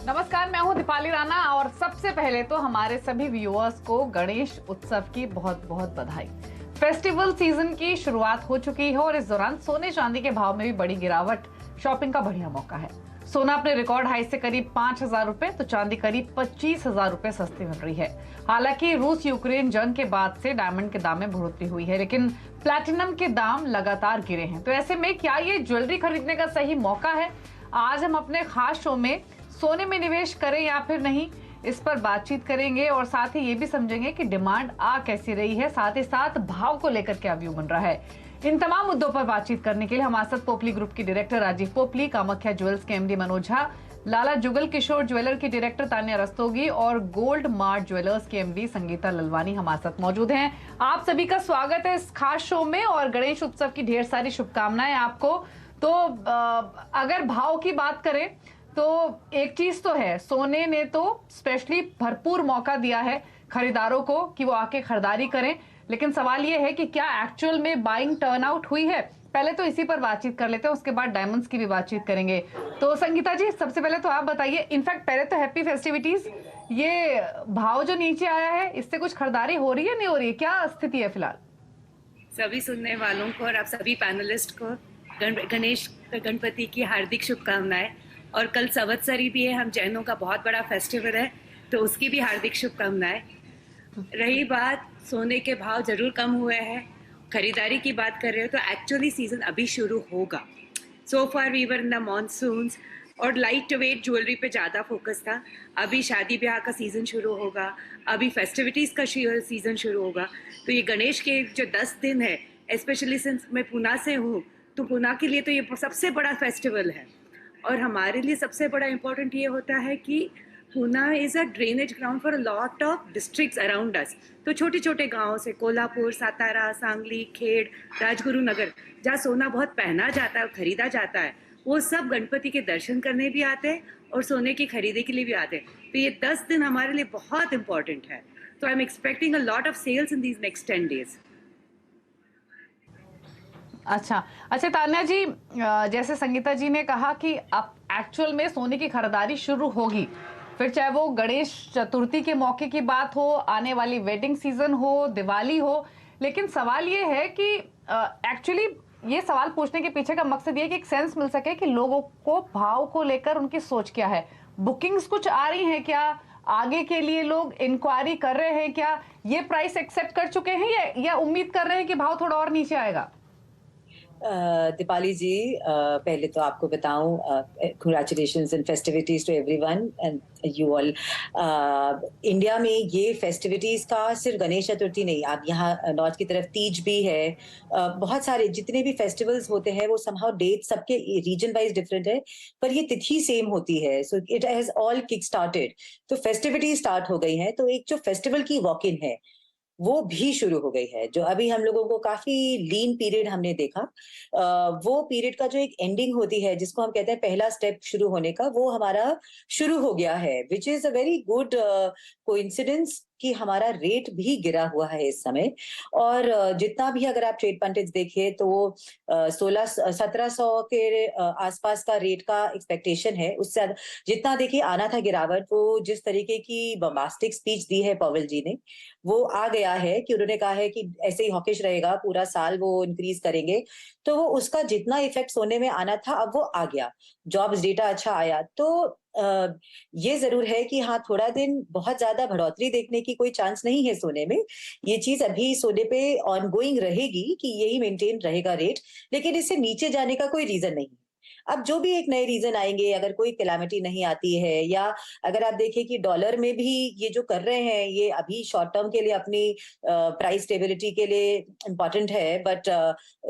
नमस्कार, मैं हूं दीपाली राणा और सबसे पहले तो हमारे सभी व्यूअर्स को गणेश उत्सव की बहुत बहुत बधाई। फेस्टिवल सीजन की शुरुआत हो चुकी है और इस दौरान सोने चांदी के भाव में भी बड़ी गिरावट शॉपिंग का बढ़िया मौका है। सोना अपने रिकॉर्ड हाई से करीब 5,000 रुपए तो चांदी करीब 25,000 रुपए सस्ती मिल रही है। हालांकि रूस यूक्रेन जंग के बाद से डायमंड के दाम में बढ़ोतरी हुई है, लेकिन प्लैटिनम के दाम लगातार गिरे हैं। तो ऐसे में क्या ये ज्वेलरी खरीदने का सही मौका है? आज हम अपने खास शो में सोने में निवेश करें या फिर नहीं, इस पर बातचीत करेंगे और साथ ही ये भी समझेंगे कि डिमांड आ कैसी रही है, साथ ही साथ भाव को लेकर क्या व्यू बन रहा है। इन तमाम मुद्दों पर बातचीत करने के लिए हमारे साथ पोपली ग्रुप की डायरेक्टर राजीव पोपली, कामाख्या ज्वेल्स के एमडी मनोज झा, लाला जुगल किशोर ज्वेलर की डायरेक्टर तान्या रस्तोगी और गोल्ड मार्ट ज्वेलर्स की एमडी संगीता ललवानी हमारे साथ मौजूद हैं। आप सभी का स्वागत है इस खास शो में और गणेश उत्सव की ढेर सारी शुभकामनाएं आपको। तो अगर भाव की बात करें तो एक चीज तो है, सोने ने तो स्पेशली भरपूर मौका दिया है खरीदारों को कि वो आके खरीदारी करें, लेकिन सवाल ये है कि क्या एक्चुअल में बाइंग टर्नआउट हुई है। पहले तो इसी पर बातचीत कर लेते हैं, उसके बाद डायमंड्स की भी बातचीत करेंगे। तो संगीता जी, सबसे पहले तो आप बताइए, इनफैक्ट पहले तो हैप्पी फेस्टिविटीज। ये भाव जो नीचे आया है, इससे कुछ खरीदारी हो रही है, नहीं हो रही है, क्या स्थिति है फिलहाल? सभी सुनने वालों को और आप सभी पैनलिस्ट को गणेश गणपति की हार्दिक शुभकामनाएं। और कल संवत्सरी भी है, हम जैनों का बहुत बड़ा फेस्टिवल है, तो उसकी भी हार्दिक शुभकामनाएं। रही बात सोने के भाव जरूर कम हुए हैं, खरीदारी की बात कर रहे हो तो एक्चुअली सीजन अभी शुरू होगा। So far we were in the monsoons और लाइट वेट ज्वेलरी पे ज़्यादा फोकस था। अभी शादी ब्याह का सीज़न शुरू होगा, अभी फेस्टिविटीज़ का सीज़न शुरू होगा। तो ये गणेश के जो 10 दिन है, स्पेशली सिंस मैं पूना से हूँ, तो पूना के लिए तो ये सबसे बड़ा फेस्टिवल है। और हमारे लिए सबसे बड़ा इम्पोर्टेंट ये होता है कि Poona is a drainage ground for a lot of districts around us. तो छोटे छोटे गाँव से कोल्हापुर, सातारा, सांगली, खेड़, राजगुरुनगर, जहाँ सोना बहुत पहना जाता है और खरीदा जाता है, वो सब गणपति के दर्शन करने भी आते हैं और सोने की खरीदी के लिए भी आते हैं। तो ये 10 दिन हमारे लिए बहुत इंपॉर्टेंट है। तो I am expecting a lot of sales in these next 10 days। अच्छा अच्छा, तान्या जी, जैसे संगीता जी ने कहा कि अब एक्चुअल में सोने की खरीदारी शुरू होगी, फिर चाहे वो गणेश चतुर्थी के मौके की बात हो, आने वाली वेडिंग सीजन हो, दिवाली हो, लेकिन सवाल ये है कि एक्चुअली ये सवाल पूछने के पीछे का मकसद ये कि एक सेंस मिल सके कि लोगों को भाव को लेकर उनकी सोच क्या है। बुकिंग्स कुछ आ रही हैं क्या? आगे के लिए लोग इंक्वायरी कर रहे हैं क्या? ये प्राइस एक्सेप्ट कर चुके हैं या उम्मीद कर रहे हैं कि भाव थोड़ा और नीचे आएगा? दीपाली जी, पहले तो आपको बताऊं, congratulations and festivities to everyone and you all. India में ये फेस्टिविटीज का सिर्फ गणेश चतुर्थी नहीं, आप यहाँ नॉर्थ की तरफ तीज भी है। बहुत सारे जितने भी फेस्टिवल्स होते हैं वो समहाउ डेट सबके रीजन वाइज डिफरेंट है, पर ये तिथि सेम होती है। So it has all kick started, तो फेस्टिविटी स्टार्ट हो गई है। तो एक जो फेस्टिवल की वॉक इन है वो भी शुरू हो गई है। जो अभी हम लोगों को काफी लीन पीरियड हमने देखा, वो पीरियड का जो एक एंडिंग होती है, जिसको हम कहते हैं पहला स्टेप शुरू होने का, वो हमारा शुरू हो गया है, which is a very good coincidence कि हमारा रेट भी गिरा हुआ है इस समय। और जितना भी अगर आप ट्रेड पंडित देखें तो वो 1600-1700 के आसपास का रेट का एक्सपेक्टेशन है। उससे जितना देखिए आना था गिरावट, वो जिस तरीके की बम्बास्टिक स्पीच दी है पॉवेल जी ने, वो आ गया है कि उन्होंने कहा है कि ऐसे ही हॉकिश रहेगा पूरा साल, वो इंक्रीज करेंगे। तो वो उसका जितना इफेक्ट सोने में आना था अब वो आ गया। जॉब्स डेटा अच्छा आया, तो ये जरूर है कि हाँ, थोड़ा दिन बहुत ज्यादा बढ़ोतरी देखने की कोई चांस नहीं है सोने में। ये चीज अभी सोने पे ऑनगोइंग रहेगी कि यही मेंटेन रहेगा रेट, लेकिन इससे नीचे जाने का कोई रीजन नहीं। अब जो भी एक नए रीजन आएंगे, अगर कोई कैलामिटी नहीं आती है, या अगर आप देखें कि डॉलर में भी ये जो कर रहे हैं, ये अभी शॉर्ट टर्म के लिए अपनी प्राइस स्टेबिलिटी के लिए इंपॉर्टेंट है, बट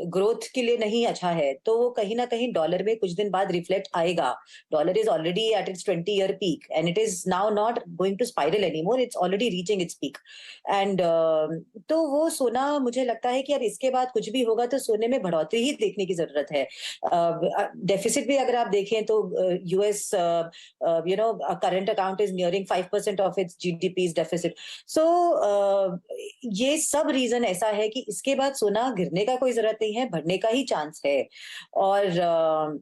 ग्रोथ के लिए नहीं अच्छा है, तो वो कहीं ना कहीं डॉलर में कुछ दिन बाद रिफ्लेक्ट आएगा। Dollar is already at its 20-year peak and it is now not going to spiral anymore, it's already reaching its peak. And तो वो सोना, मुझे लगता है कि अब इसके बाद कुछ भी होगा तो सोने में बढ़ोतरी ही देखने की जरूरत है। डेफिसिट भी अगर आप देखें तो US current account is nearing 5% of its GDP deficit. So ये सब रीजन ऐसा है कि इसके बाद सोना गिरने का कोई जरूरत नहीं है, बढ़ने का ही चांस है। और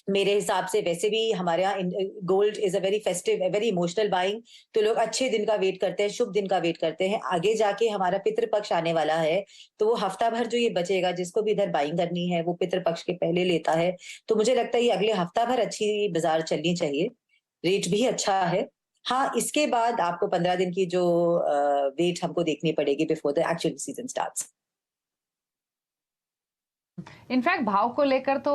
मेरे हिसाब से वैसे भी हमारे यहाँ gold is a very festive, very emotional buying. तो लोग अच्छे दिन का वेट करते हैं, शुभ दिन का वेट करते हैं। आगे जाके हमारा पितृपक्ष आने वाला है, तो वो हफ्ता भर जो ये बचेगा, जिसको भी इधर बाइंग करनी है वो पितृपक्ष के पहले लेता है। तो मुझे लगता है ये अगले हफ्ता भर अच्छी बाजार चलनी चाहिए, रेट भी अच्छा है। हाँ, इसके बाद आपको 15 दिन की जो वेट हमको देखनी पड़ेगी before the actual season starts. In fact भाव को लेकर तो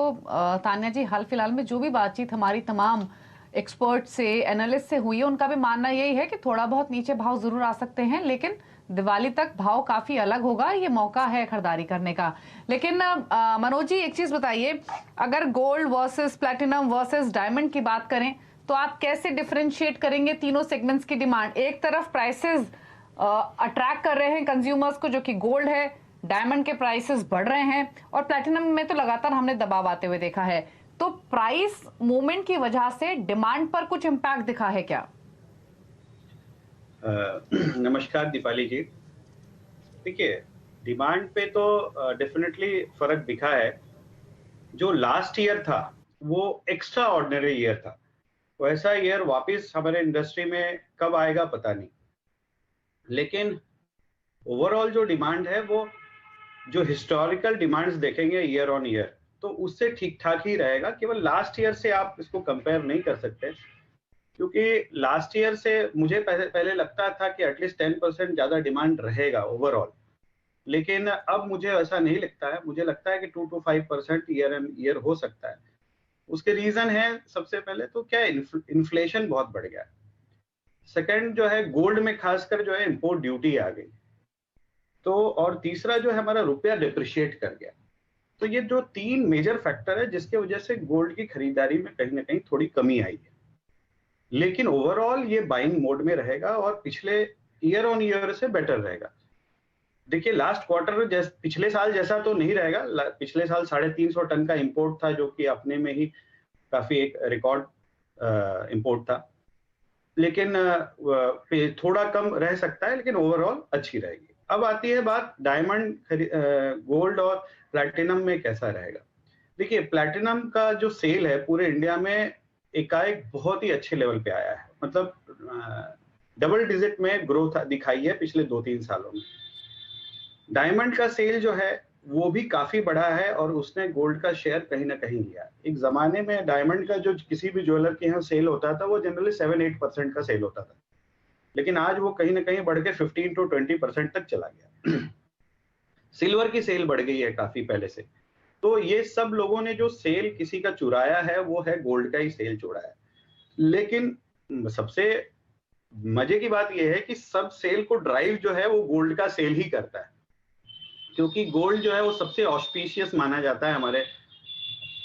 तान्या जी, हाल फिलहाल में जो भी बातचीत हमारी तमाम एक्सपर्ट से, एनालिस्ट से हुई है, उनका भी मानना यही है कि थोड़ा बहुत नीचे भाव जरूर आ सकते हैं, लेकिन दिवाली तक भाव काफी अलग होगा। ये मौका है खरीदारी करने का। लेकिन मनोज जी, एक चीज बताइए, अगर gold versus platinum versus diamond की बात करें तो आप कैसे डिफरेंशिएट करेंगे तीनों सेगमेंट्स की डिमांड? एक तरफ प्राइसेस अट्रैक्ट कर रहे हैं कंज्यूमर्स को, जो कि गोल्ड है, डायमंड के प्राइसेस बढ़ रहे हैं, और प्लैटिनम में तो लगातार हमने दबाव आते हुए देखा है। तो प्राइस मूवमेंट की वजह से डिमांड पर कुछ इम्पैक्ट दिखा है क्या? नमस्कार दीपाली जी। देखिए, डिमांड पे तो डेफिनेटली फर्क दिखा है। जो लास्ट ईयर था वो एक्स्ट्रा ऑर्डिनरी ईयर था, वैसा ईयर वापस हमारे इंडस्ट्री में कब आएगा पता नहीं। लेकिन ओवरऑल जो डिमांड है वो जो हिस्टोरिकल डिमांड्स देखेंगे ईयर ऑन ईयर, तो उससे ठीक ठाक ही रहेगा। केवल लास्ट ईयर से आप इसको कंपेयर नहीं कर सकते, क्योंकि लास्ट ईयर से मुझे पहले लगता था कि एटलीस्ट 10% ज्यादा डिमांड रहेगा ओवरऑल, लेकिन अब मुझे ऐसा नहीं लगता है। मुझे लगता है कि 2 to 5% ईयर एंड ईयर हो सकता है। उसके रीजन है, सबसे पहले तो क्या, इन्फ्लेशन बहुत बढ़ गया। सेकंड जो है, गोल्ड में खासकर जो है इंपोर्ट ड्यूटी आ गई। तो और तीसरा जो है, हमारा रुपया डिप्रिशिएट कर गया। तो ये जो 3 मेजर फैक्टर है जिसके वजह से गोल्ड की खरीदारी में कहीं ना कहीं थोड़ी कमी आई है। लेकिन ओवरऑल ये बाइंग मोड में रहेगा और पिछले ईयर ऑन ईयर से बेटर रहेगा। देखिए, लास्ट क्वार्टर पिछले साल जैसा तो नहीं रहेगा। पिछले साल 350 टन का इंपोर्ट था, जो कि अपने में ही काफी एक रिकॉर्ड इंपोर्ट था। लेकिन थोड़ा कम रह सकता है, लेकिन ओवरऑल अच्छी रहेगी। अब आती है बात डायमंड, गोल्ड और प्लैटिनम में कैसा रहेगा। देखिए, प्लैटिनम का जो सेल है पूरे इंडिया में एकाएक बहुत ही अच्छे लेवल पे आया है। मतलब डबल डिजिट में ग्रोथ दिखाई है पिछले 2-3 सालों में। डायमंड का सेल जो है वो भी काफी बढ़ा है और उसने गोल्ड का शेयर कहीं ना कहीं लिया। एक जमाने में डायमंड का जो किसी भी ज्वेलर के यहाँ सेल होता था वो जनरली 7-8% का सेल होता था, लेकिन आज वो कहीं ना कहीं बढ़ के 15 to 20% तक चला गया। सिल्वर की सेल बढ़ गई है काफी पहले से। तो ये सब लोगों ने जो सेल किसी का चुराया है वो है गोल्ड का ही सेल चुराया है। लेकिन सबसे मजे की बात यह है कि सब सेल को ड्राइव जो है वो गोल्ड का सेल ही करता है, क्योंकि गोल्ड जो है वो सबसे ऑस्पिशियस माना जाता है हमारे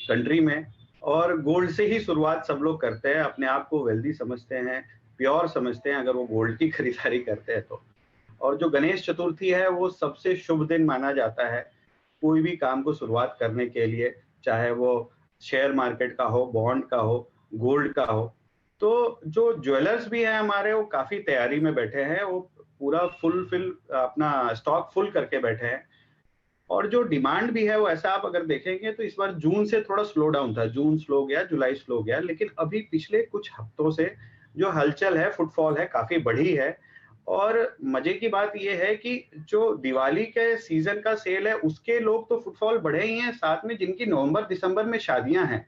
कंट्री में, और गोल्ड से ही शुरुआत सब लोग करते हैं। अपने आप को वेल्दी समझते हैं, प्योर समझते हैं अगर वो गोल्ड की खरीदारी करते हैं तो। और जो गणेश चतुर्थी है वो सबसे शुभ दिन माना जाता है कोई भी काम को शुरुआत करने के लिए, चाहे वो शेयर मार्केट का हो, बॉन्ड का हो, गोल्ड का हो। तो जो ज्वेलर्स भी हैं हमारे, वो काफी तैयारी में बैठे हैं, वो पूरा फुल अपना स्टॉक फुल करके बैठे हैं। और जो डिमांड भी है वो ऐसा आप अगर देखेंगे तो इस बार जून से थोड़ा स्लो डाउन था। जून स्लो गया, जुलाई स्लो गया, लेकिन अभी पिछले कुछ हफ्तों से जो हलचल है, फुटफॉल है, काफी बढ़ी है। और मजे की बात यह है कि जो दिवाली के सीजन का सेल है उसके लोग तो फुटफॉल बढ़े ही हैं, साथ में जिनकी नवंबर दिसंबर में शादियां हैं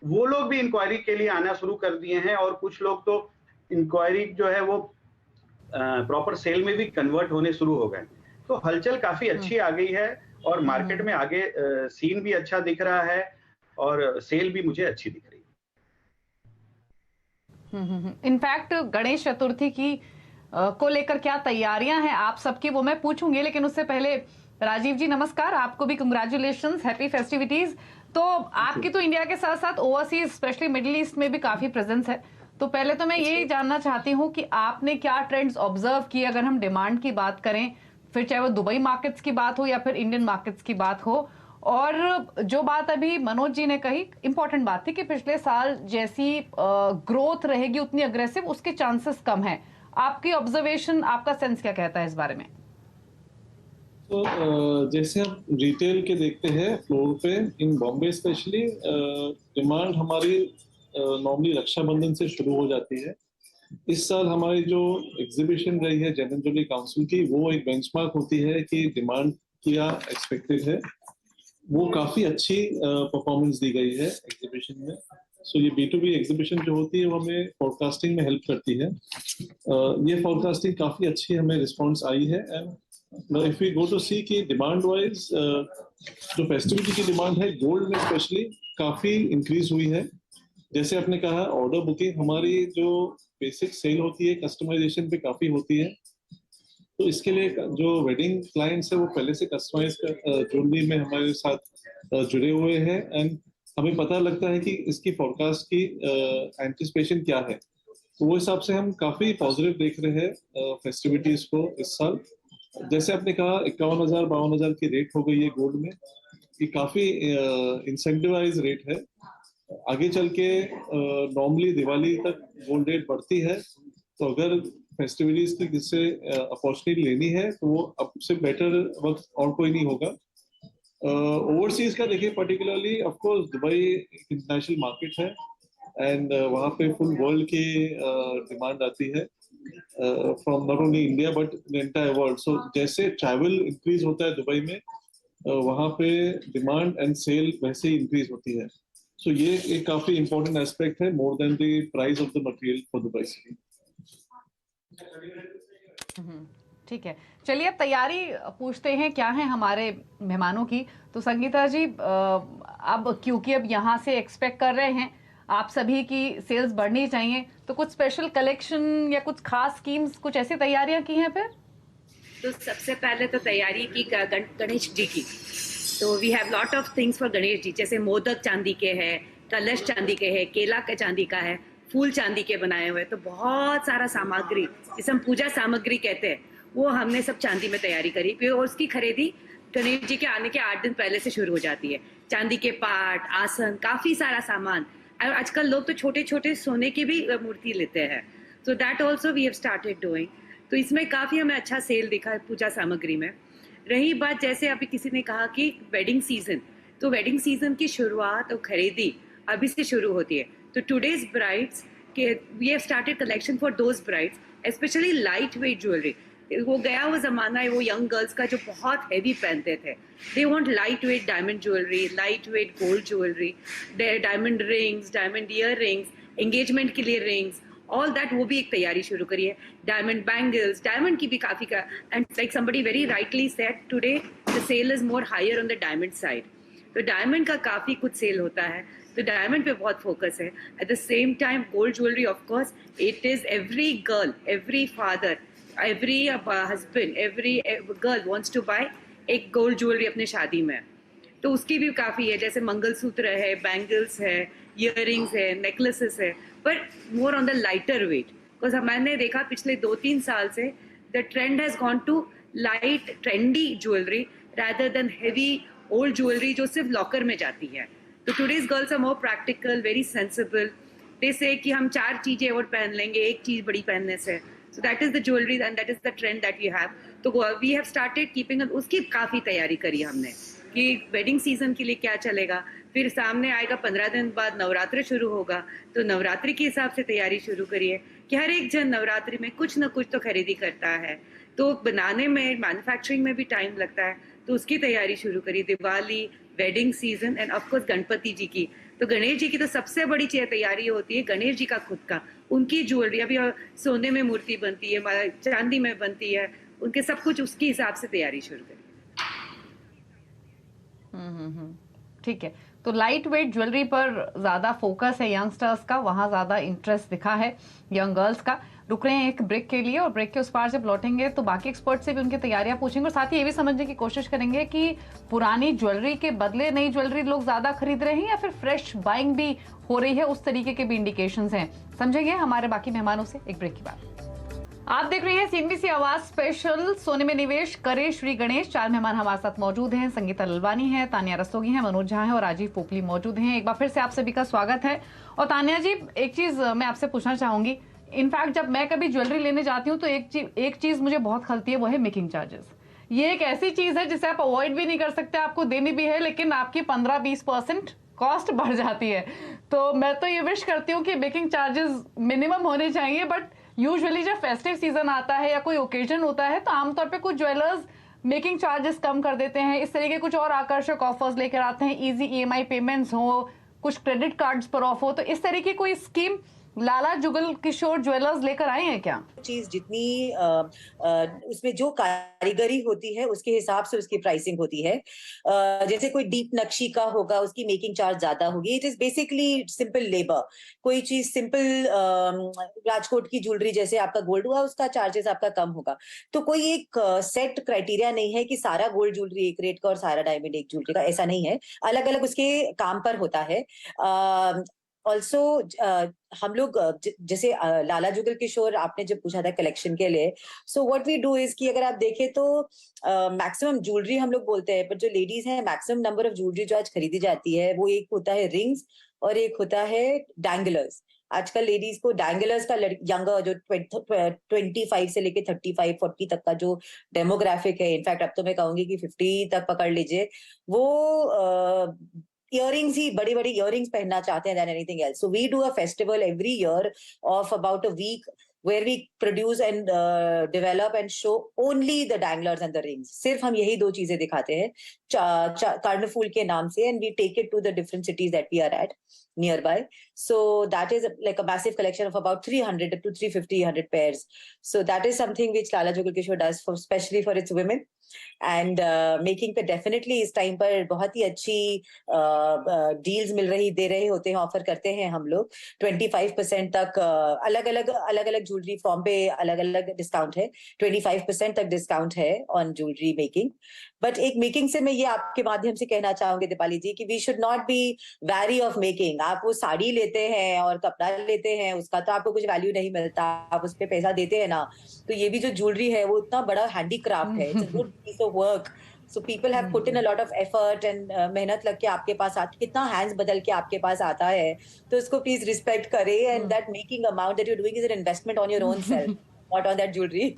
वो लोग भी इंक्वायरी के लिए आना शुरू कर दिए हैं। और कुछ लोग तो इंक्वायरी जो है वो प्रॉपर सेल में भी कन्वर्ट होने शुरू हो गए। तो हलचल काफी अच्छी आ गई है और मार्केट में आगे सीन भी अच्छा दिख रहा है और सेल भी मुझे अच्छी दिख रही है। इनफैक्ट गणेश चतुर्थी की को लेकर क्या तैयारियां हैं आप सबकी, वो मैं पूछूंगी, लेकिन उससे पहले राजीव जी नमस्कार, आपको भी कंग्रेचुलेशंस, हैप्पी फेस्टिविटीज। तो आपकी तो इंडिया के साथ साथ ओवरसीज स्पेशली मिडिल ईस्ट में भी काफी प्रेजेंस है। तो पहले तो मैं यही जानना चाहती हूँ कि आपने क्या ट्रेंड्स ऑब्जर्व किए, अगर हम डिमांड की बात करें, फिर चाहे वो दुबई मार्केट्स की बात हो या फिर इंडियन मार्केट्स की बात हो। और जो बात अभी मनोज जी ने कही, इंपॉर्टेंट बात थी कि पिछले साल जैसी ग्रोथ रहेगी उतनी अग्रेसिव उसके चांसेस कम है। आपकी ऑब्जर्वेशन, आपका सेंस क्या कहता है इस बारे में? तो जैसे हम रिटेल के देखते हैं फ्लोर पे इन बॉम्बे स्पेशली, डिमांड हमारी नॉर्मली रक्षाबंधन से शुरू हो जाती है। इस साल हमारी जो एग्जीबिशन रही है जनरल ज्वेलरी काउंसिल की, वो एक बेंचमार्क होती है कि डिमांड क्या एक्सपेक्टेड है, वो काफी अच्छी परफॉर्मेंस दी गई है एग्जीबिशन में। सो ये B2B एग्जीबिशन जो होती है वो हमें फोरकास्टिंग में हेल्प करती है। ये फोरकास्टिंग काफी अच्छी हमें रिस्पॉन्स आई है। And if we go to see कि डिमांड वाइज जो फेस्टिविटी की डिमांड है गोल्ड में स्पेशली काफी इंक्रीज हुई है। जैसे आपने कहा ऑर्डर बुकिंग हमारी जो बेसिक सेल होती है कस्टमाइजेशन पे काफी होती है, तो इसके लिए जो वेडिंग क्लाइंट्स है वो पहले से कस्टमाइज ज्वेलरी में हमारे साथ जुड़े हुए हैं। एंड हमें पता लगता है कि इसकी फोरकास्ट की एंटिसिपेशन क्या है, तो वो हिसाब से हम काफी पॉजिटिव देख रहे हैं फेस्टिविटीज को इस साल। जैसे आपने कहा 51,000-52,000 की रेट हो गई है गोल्ड में, ये काफी इंसेंटिवाइज रेट है। आगे चल के नॉर्मली दिवाली तक गोल्ड रेट बढ़ती है, तो अगर फेस्टिविटीज की किससे अपॉर्चुनिटी लेनी है तो वो अब से बेटर वक्त और कोई नहीं होगा। ओवरसीज का देखिए particularly of course Dubai international market है एंड वहाँ पे फुल वर्ल्ड की डिमांड आती है from not only India but the entire world. So जैसे ट्रैवल इंक्रीज होता है दुबई में, वहाँ पे डिमांड एंड सेल वैसे ही इंक्रीज होती है। सो ये एक काफी इंपॉर्टेंट एस्पेक्ट है more than the price of the material for Dubai city. ठीक है, चलिए अब तैयारी पूछते हैं क्या है हमारे मेहमानों की। तो संगीता जी, अब क्योंकि अब यहाँ से एक्सपेक्ट कर रहे हैं आप सभी की सेल्स बढ़नी चाहिए, तो कुछ स्पेशल कलेक्शन या कुछ खास स्कीम्स, कुछ ऐसी तैयारियां की हैं फिर? तो सबसे पहले तो तैयारी की गणेश जी की। तो we have lot of things for Ganesh ji, जैसे मोदक चांदी के हैं, कलश चांदी के हैं, केला का चांदी का है, फूल चांदी के बनाए हुए। तो बहुत सारा सामग्री, जिसे हम पूजा सामग्री कहते हैं, वो हमने सब चांदी में तैयारी करी। फिर उसकी खरीदी गणेश जी के आने के 8 दिन पहले से शुरू हो जाती है। चांदी के पाट, आसन, काफी सारा सामान। और आजकल लोग तो छोटे छोटे सोने की भी मूर्ति लेते हैं। So that also we have started doing. तो इसमें काफी हमें अच्छा सेल दिखा है पूजा सामग्री में। रही बात, जैसे अभी किसी ने कहा कि वेडिंग सीजन, तो वेडिंग सीजन की शुरुआत और खरीदी अभी से शुरू होती है। तो टुडेज ब्राइड्स के we have started collection for those brides, specially light weight jewellery. वो गया वो जमाना है वो यंग गर्ल्स का जो बहुत हैवी पहनते थे। They want light weight diamond jewellery, light weight gold jewellery, diamond rings, diamond year rings, engagement के लिए रिंग्स, ऑल दैट। वो भी एक तैयारी शुरू करी है। डायमंड बैंगल्स, डायमंड की भी काफी का, and like somebody very rightly said today the sale is more higher on the diamond side. तो डायमंड का काफी कुछ सेल होता है, तो डायमंड पे बहुत फोकस है। At the same time gold jewellery, of course it is every girl, every father, every husband, every girl wants to buy एक गोल्ड ज्वेलरी अपने शादी में। तो उसकी भी काफ़ी है, जैसे मंगलसूत्र है, बैंगल्स है, ईयरिंग्स है, नेकलेसेस है, पर more on the lighter weight. Because मैंने देखा पिछले 2-3 साल से the trend has gone to light trendy jewellery rather than heavy old jewellery जो सिर्फ लॉकर में जाती है। तो today's girls are more practical, very sensible. They say कि हम 4 चीज़ें और पहन लेंगे एक चीज़ बड़ी पहनने से। So that is the jewelry and that is the trend that we have. तो we have started keeping उसकी काफ़ी तैयारी करी हमने कि वेडिंग सीजन के लिए क्या चलेगा। फिर सामने आएगा 15 दिन बाद नवरात्रि शुरू होगा, तो नवरात्रि के हिसाब से तैयारी शुरू करिए कि हर एक जन नवरात्रि में कुछ ना कुछ तो खरीदी करता है। तो बनाने में, मैन्युफैक्चरिंग में भी टाइम लगता है, तो उसकी तैयारी शुरू करी। Diwali, wedding season and of course Ganpati ji की। तो गणेश जी की तो सबसे बड़ी तैयारी होती है गणेश जी का खुद का, उनकी ज्वेलरी। अभी सोने में मूर्ति बनती है, चांदी में बनती है, उनके सब कुछ उसके हिसाब से तैयारी शुरू करी। ठीक है, तो लाइट वेट ज्वेलरी पर ज्यादा फोकस है यंगस्टर्स का, वहां ज्यादा इंटरेस्ट दिखा है यंग गर्ल्स का। रुक रहे हैं एक ब्रेक के लिए और ब्रेक के उस पार जब लौटेंगे तो बाकी एक्सपर्ट से भी उनकी तैयारियां पूछेंगे और साथ ही ये भी समझने की कोशिश करेंगे कि पुरानी ज्वेलरी के बदले नई ज्वेलरी लोग ज्यादा खरीद रहे हैं या फिर फ्रेश बाइंग भी हो रही है, उस तरीके के भी इंडिकेशंस हैं। समझेंगे हमारे बाकी मेहमानों से एक ब्रेक के बाद। आप देख रहे हैं CNBC आवाज स्पेशल सोने में निवेश करे श्री गणेश। 4 मेहमान हमारे साथ मौजूद हैं। संगीता ललवानी है, तानिया रस्तोगी हैं, मनोज झा है और राजीव पोपली मौजूद हैं। एक बार फिर से आप सभी का स्वागत है। और तानिया जी, एक चीज मैं आपसे पूछना चाहूंगी। इनफैक्ट जब मैं कभी ज्वेलरी लेने जाती हूँ तो एक चीज मुझे बहुत खलती है, वो है मेकिंग चार्जेस। ये एक ऐसी चीज है जिसे आप अवॉइड भी नहीं कर सकते, आपको देनी भी है, लेकिन आपकी 15-20% कॉस्ट बढ़ जाती है। तो मैं तो ये विश करती हूँ कि मेकिंग चार्जेस मिनिमम होने चाहिए, बट यूजुअली जब फेस्टिव सीजन आता है या कोई ओकेजन होता है तो आमतौर पे कुछ ज्वेलर्स मेकिंग चार्जेस कम कर देते हैं, इस तरीके कुछ और आकर्षक ऑफर्स लेकर आते हैं, इजी ईएमआई पेमेंट्स हो, कुछ क्रेडिट कार्ड्स पर ऑफ हो। तो इस तरह की कोई स्कीम लाला जुगल किशोर ज्वेलर्स लेकर आए हैं क्या? चीज जितनी उसमें जो कारीगरी होती है उसके हिसाब से उसकी प्राइसिंग होती है। जैसे कोई डीप नक्शी का होगा उसकी मेकिंग चार्ज ज्यादा होगी। It is basically simple labour. कोई चीज सिंपल राजकोट की ज्वेलरी जैसे आपका गोल्ड हुआ उसका चार्जेस आपका कम होगा। तो कोई एक सेट क्राइटेरिया नहीं है कि सारा गोल्ड ज्वेलरी एक रेट का और सारा डायमंड एक ज्वेलरी का, ऐसा नहीं है। अलग अलग उसके काम पर होता है। ऑल्सो हम लोग जैसे लाला जुगल किशोर आपने जब पूछा था कलेक्शन के लिए, so what we do is कि अगर आप देखें तो मैक्सिमम ज्वेलरी हम लोग बोलते हैं, पर जो लेडीज हैं मैक्सिमम नंबर ऑफ ज्वेलरी जो आज खरीदी जाती है वो एक होता है रिंग्स और एक होता है डैंगलर्स। आजकल लेडीज को डैंगलर्स का यंगर जो 25 से लेके 35-40 तक का जो डेमोग्राफिक है, इनफैक्ट अब तो मैं कहूंगी कि 50 तक पकड़ लीजिए, वो इयरिंग्स ही बड़ी बड़ी इयरिंग्स पहनना चाहते हैं than anything else. So we do a festival every year of about a week where we produce and develop and show only the danglers and the rings. सिर्फ हम यही दो चीजें दिखाते हैं कार्निफूल के नाम से, and we take it to the different cities that we are at nearby. So that is like a massive collection of about 300 to 350 pairs. So that is something which Lala Jugal Kishore does for especially for its women. And making पे definitely इस time पर बहुत ही अच्छी deals दे रहे होते हैं, offer करते हैं हम लोग। 25% तक अलग अलग ज्वेलरी फॉर्म पे अलग अलग डिस्काउंट है। 25% तक डिस्काउंट है ऑन ज्वेलरी मेकिंग। बट एक मेकिंग से मैं ये आपके माध्यम से कहना चाहूंगी दीपाली जी कि we should not be very of making. आप वो साड़ी लेते हैं और कपड़ा लेते हैं उसका तो आपको कुछ वैल्यू नहीं मिलता, आप उस पर पैसा देते हैं ना, तो ये भी जो ज्वेलरी है वो इतना बड़ा हैंडीक्राफ्ट है, it's a good piece of work. So people have put in a lot of effort and मेहनत लग के आपके पास कितना हैंड्स बदल के आपके पास आता है, तो इसको प्लीज रिस्पेक्ट करें। and that making amount that you're doing is an investment on your own self, not on that jewelry.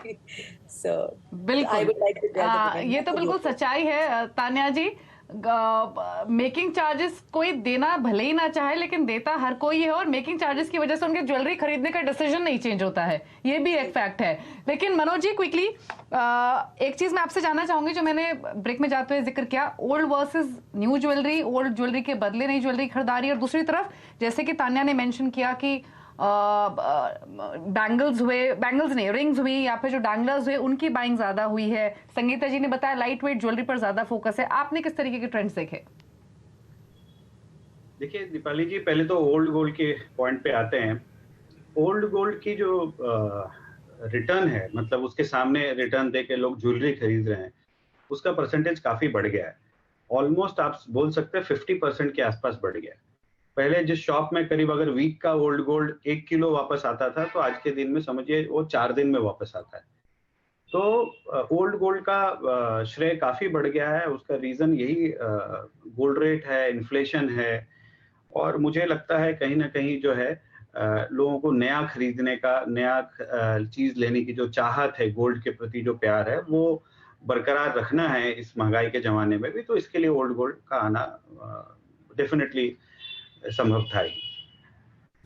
So बिल्कुल I would like to tell the women ये तो बिल्कुल सच्चाई है तान्या जी। मेकिंग चार्जेस कोई देना भले ही ना चाहे लेकिन देता हर कोई है, और मेकिंग चार्जेस की वजह से उनके ज्वेलरी खरीदने का डिसीजन नहीं चेंज होता है, ये भी एक फैक्ट है। लेकिन मनोज जी क्विकली एक चीज मैं आपसे जानना चाहूंगी जो मैंने ब्रेक में जाते हुए जिक्र किया, old versus new jewellery, old jewellery के बदले नई ज्वेलरी खरीदारी, और दूसरी तरफ जैसे कि तान्या ने मेंशन किया कि बैंगल्स हुए, बैंगल्स नहीं रिंग्स हुई या फिर जो डैंगलर्स हुए उनकी बाइंग ज्यादा हुई है। संगीता जी ने बताया लाइट वेट ज्वेलरी पर ज्यादा फोकस है। आपने किस तरीके के ट्रेंड्स देखे? देखिए दीपाली जी, पहले तो ओल्ड गोल्ड के पॉइंट पे आते हैं। ओल्ड गोल्ड की जो रिटर्न है, मतलब उसके सामने रिटर्न दे के लोग ज्वेलरी खरीद रहे हैं, उसका परसेंटेज काफी बढ़ गया है। ऑलमोस्ट आप बोल सकते हैं 50% के आसपास बढ़ गया है। पहले जिस शॉप में करीब अगर वीक का ओल्ड गोल्ड 1 किलो वापस आता था, तो आज के दिन में समझिए वो 4 दिन में वापस आता है। तो ओल्ड गोल्ड का श्रेय काफी बढ़ गया है। उसका रीजन यही गोल्ड रेट है, इन्फ्लेशन है, और मुझे लगता है कहीं ना कहीं जो है लोगों को नया खरीदने का, नया चीज लेने की जो चाहत है, गोल्ड के प्रति जो प्यार है, वो बरकरार रखना है इस महंगाई के जमाने में भी। तो इसके लिए ओल्ड गोल्ड का आना डेफिनेटली संभव था ही।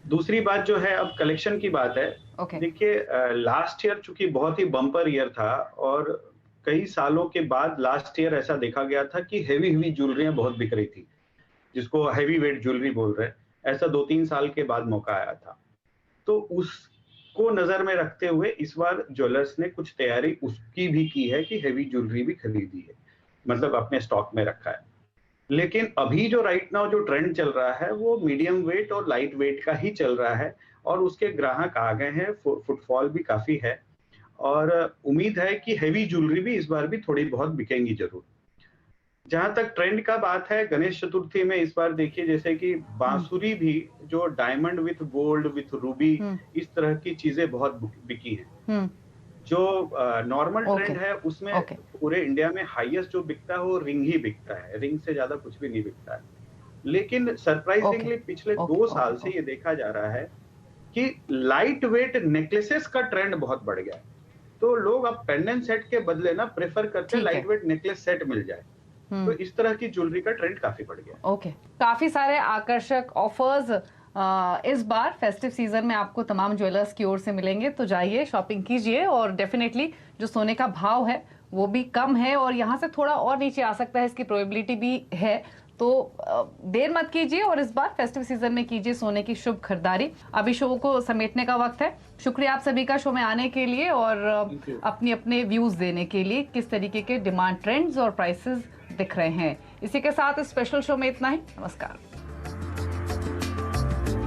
दूसरी बात जो है, अब कलेक्शन की बात है। देखिए लास्ट ईयर चूंकि बहुत ही बम्पर ईयर था, और कई सालों के बाद लास्ट ईयर ऐसा देखा गया था कि हेवी ज्वेलरियां बहुत बिक रही थी, जिसको हैवी वेट ज्वेलरी बोल रहे हैं। ऐसा 2-3 साल के बाद मौका आया था। तो उसको नजर में रखते हुए इस बार ज्वेलर्स ने कुछ तैयारी उसकी भी की है कि हेवी ज्वेलरी भी खरीदी है, मतलब अपने स्टॉक में रखा है। लेकिन अभी जो राइट नाउ जो ट्रेंड चल रहा है वो मीडियम वेट और लाइट वेट का ही चल रहा है, और उसके ग्राहक आ गए हैं, फुटफॉल भी काफी है, और उम्मीद है कि हेवी ज्वेलरी भी इस बार भी थोड़ी बहुत बिकेंगी जरूर। जहां तक ट्रेंड का बात है, गणेश चतुर्थी में इस बार देखिए जैसे कि बांसुरी भी जो diamond with gold with Ruby, इस तरह की चीजें बहुत बिकी हैं। जो नॉर्मल ट्रेंड है उसमें पूरे इंडिया में हाईएस्ट जो बिकता है वो रिंग ही बिकता है, रिंग से ज्यादा कुछ भी नहीं बिकता है। लेकिन सरप्राइजिंगली पिछले 2 साल से ये देखा जा रहा है कि लाइट वेट नेकलेसेस का ट्रेंड बहुत बढ़ गया है। तो लोग अब पेंडेंट सेट के बदले ना प्रेफर करते हैं लाइट वेट नेकलेस सेट मिल जाए। तो इस तरह की ज्वेलरी का ट्रेंड काफी बढ़ गया। ओके, काफी सारे आकर्षक ऑफर्स इस बार फेस्टिव सीजन में आपको तमाम ज्वेलर्स की ओर से मिलेंगे, तो जाइए शॉपिंग कीजिए। और डेफिनेटली जो सोने का भाव है वो भी कम है और यहाँ से थोड़ा और नीचे आ सकता है, इसकी प्रोबेबिलिटी भी है, तो देर मत कीजिए और इस बार फेस्टिव सीजन में कीजिए सोने की शुभ खरीदारी। अभी शो को समेटने का वक्त है। शुक्रिया आप सभी का शो में आने के लिए और अपने अपने व्यूज देने के लिए, किस तरीके के डिमांड ट्रेंड्स और प्राइसेस दिख रहे हैं। इसी के साथ इस स्पेशल शो में इतना ही। नमस्कार।